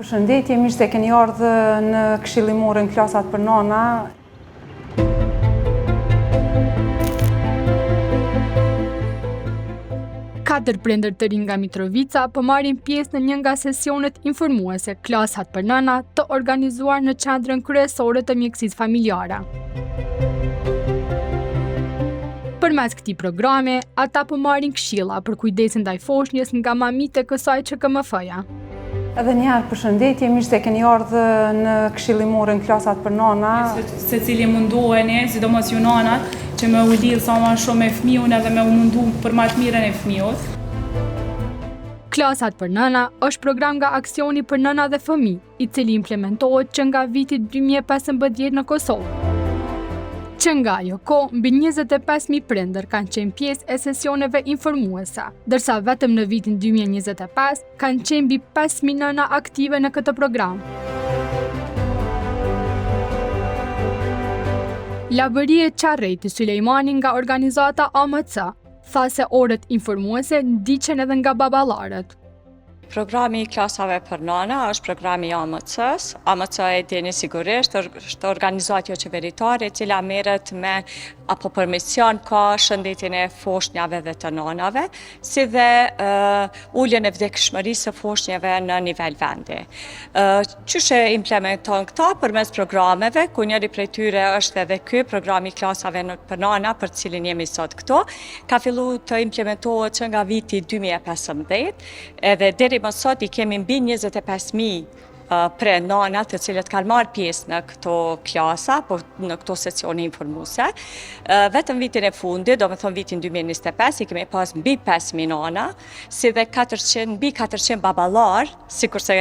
Përshëndetje, mirë se keni ardhur në këshillimore në klasat për nana. Katër prindër të rinj nga Mitrovica po marrin pjesë në një nga sesionet informuese Klasat për nëna të organizuar në qendrën kryesore të mjekësisë familjare. Përmes këtij programi, ata po marrin këshilla për kujdesin ndaj foshnjës nga mamitë e kësaj ÇKMF-ja. Edhe njëherë përshëndetje, mirë se keni ardhur në këshillimore në klasat për nana. Secili mundoheni, sidomos ju nanat, që me u lidh sa më shumë me fëmijën edhe me u mundu për më të mirën e fëmijës. Klasat për nëna është program nga Aksioni për nëna dhe fëmijë, i cili implementohet që nga viti 2015 në Kosovë. Që nga ajo kohë, mbi 25.000 prindër kanë qenë pjesë e sesioneve informuese, ndërsa vetëm në vitin 2025 kanë qenë mbi 5.000 nëna aktive në këtë program. Labërie Qarreti Sulejmani nga organizata AMC tha se orët informuese ndiqen edhe nga baballarët. Programi i klasave për nana është programi i AMC-s. AMC e dini sigurisht, është organizatë jo qeveritare e cila merret me apo për mision ka shëndetjen e foshnjave dhe të nanave, si dhe uljen e vdekshmërisë së foshnjave në nivel vendi. Qysh e implementon këta përmes programeve, ku njëri prej tyre është edhe ky programi i klasave për nana, për cilin jemi sot këtu, ka filluar të implementohet që nga viti 2015, edhe deri më sot i kemi mbi 25.000 pre nana të cilët kanë marrë pjesë në këto klasa, në këto sesione informuese. Vetëm vitin e fundit, do me thonë vitin 2025, i kemi pas mbi 5.000 nana, si dhe mbi 400 baballar, sikurse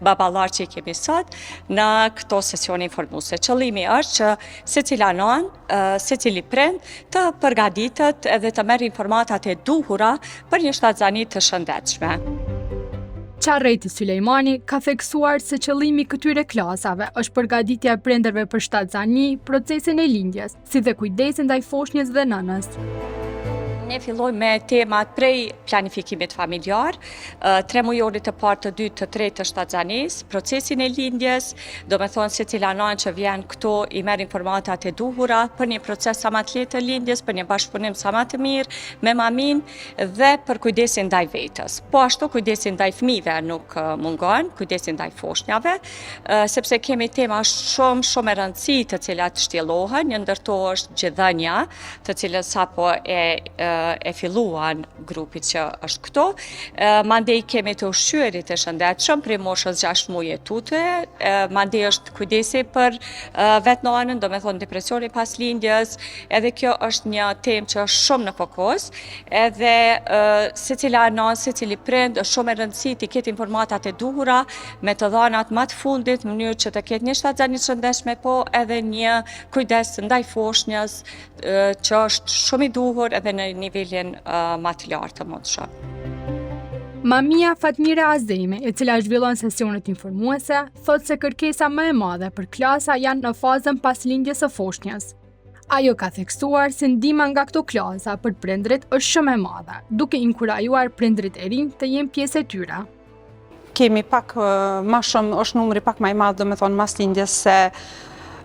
baballar që i kemi sot, në këto sesione informuese. Qëllimi është që secila nanë, secili prind të përgatitet edhe të merr informatat e duhura për një shtatzani të shëndetshme. Qarreti Sulejmani ka theksuar se qëllimi këtyre klasave është përgatitja e prindërve për shtatzani, procesin e lindjes, si dhe kujdesin ndaj foshnjës dhe nënës. Ne fillojmë me temat prej planifikimit familjar, 3 mujorit të parë, të dytë, të tretë të shtatzanisë, procesin e lindjes, do me thonë se cila nanë që vjen këto i merr informatat e duhura për një proces sa më të lehtë të lindjes, për një bashkëpunim sa më të mirë me mamin dhe për kujdesin ndaj vetës. Po ashtu kujdesin ndaj fëmijëve nuk mungon, kujdesin ndaj foshnjave, sepse kemi tema shumë e rëndësishme të cilat shtjellohen, një ndër to është gjithënia, të cilën sapo e filluan grupit që është këto. Mandej kemi të ushqyerit të shëndetshëm prej moshës 6 muaj e tute, mandej është kujdesi për vetë nanën, do me thonë depresioni pas lindjes, edhe kjo është një temë që është shumë në fokus, edhe secila nanë, secili prind është shumë e rëndësishme të ketë informatat e duhura me të dhanat më të fundit, në mënyrë që të ketë një shtatzani të shëndetshme, po edhe një kujdes ndaj foshnjës që është shumë i duhur edhe në nivelin më të lartë të mundshëm. Mamia Fatmira Azemi, e cila zhvillon sesionet informuese, thot se kërkesa më e madhe për klasa janë në fazën pas lindjes së foshnjës. Ajo ka theksuar se ndihma nga këto klasa për prindrit është shumë e madhe, duke inkurajuar prindrit e rinj të jenë pjesë e tyre. Kemi pak më shumë, është numri pak më i madh, do me thonë mas lindjes se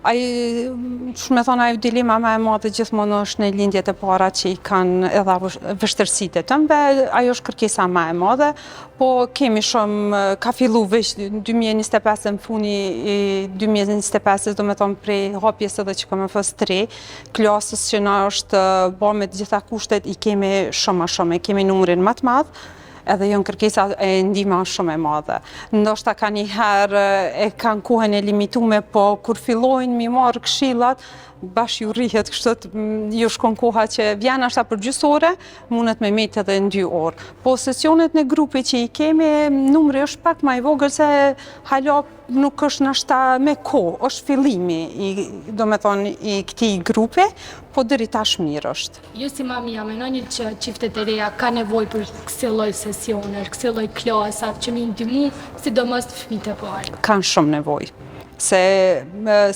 ajo dilema më e madhe gjithmonë është në lindjet e para që i kanë edhe vështirësitë të tëmbe, ajo është kërkesa më e madhe, po kemi shumë, ka fillu veç 2025 në funi i 2025, do me thonë prej hapjes edhe që KMF-s 3, klasës që na është bo me të gjitha kushtet, i kemi shumë, kemi numrin më të madh, edhe janë kërkesa e ndihma shumë e madhe. Ndoshta ka një herë e kanë kohën e limituar, po kur fillojnë mi marrë këshillat, bash ju rrihet, kështu ju shkon koha që vjen ashta për gjysore, mundet me met edhe në 2 orë. Po sesionet në grupe që i kemi, numri është pak më i vogël se hala nuk është nashta me kohë, është fillimi i këtij grupe, po deri tash mirë është. Ju si mamia menoni që çiftet e reja ka nevojë për kësaj lloj sesione, kësaj lloj klasa që më ndihmu, sidomos fëmijët e parë? Kanë shumë nevojë. Se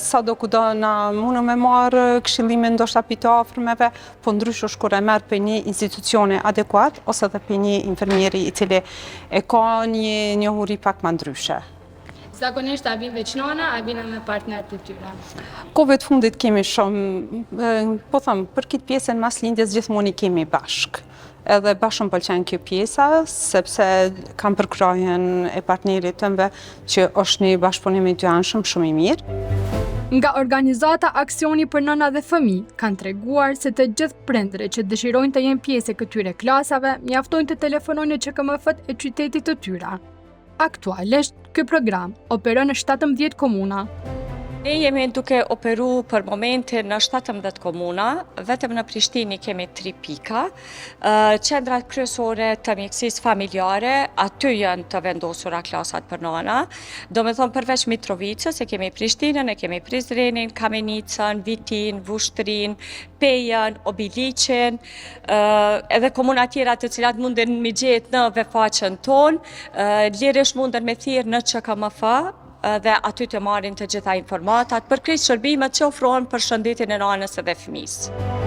sa do kudo na mundë me marrë këshillimin ndoshta pi të afërmeve, po ndryshe është kur e merr për një institucione adekuat ose edhe për një infermieri i cili e ka një njohuri pak më ndryshe. Zakonisht a vinë veç nana, a vinë me partner të tyre. Kohëve të fundit kemi shumë, po thëmë, për këtë pjesën mas lindjes gjithmonë i kemi bashkë. Edhe bashkë më pëlqen kjo pjesa, sepse kam përkrajen e partnerit tëmve që është një bashkëpunim i dy anshëm shumë i mirë. Nga organizata Aksioni për nëna dhe fëmijë kanë treguar se të gjithë prindërit që dëshirojnë të jenë pjesë e këtyre klasave mjaftojnë të telefonojnë në QKMF-t e qytetit të tyre. Aktualisht, ky program operon në 17 komuna. Ne jemi duke operu për momentin në 17 komuna, vetëm në Prishtinë kemi 3 pika. Qendrat kryesore të mjekësisë familjare, aty janë të vendosura klasat për nana. Do me thonë përveç Mitrovicës, e kemi Prishtinën, e kemi Prizrenin, Kamenicën, Vitin, Vushtrin, Pejën, Obiliqin, edhe komuna tjera të cilat munden me gjetë në vefaqen tonë, lirish munden me thirrë në QKMF, dhe aty të marrin të gjitha informatat për krejt shërbimet që ofrohen për shëndetin e nanës edhe fëmijës.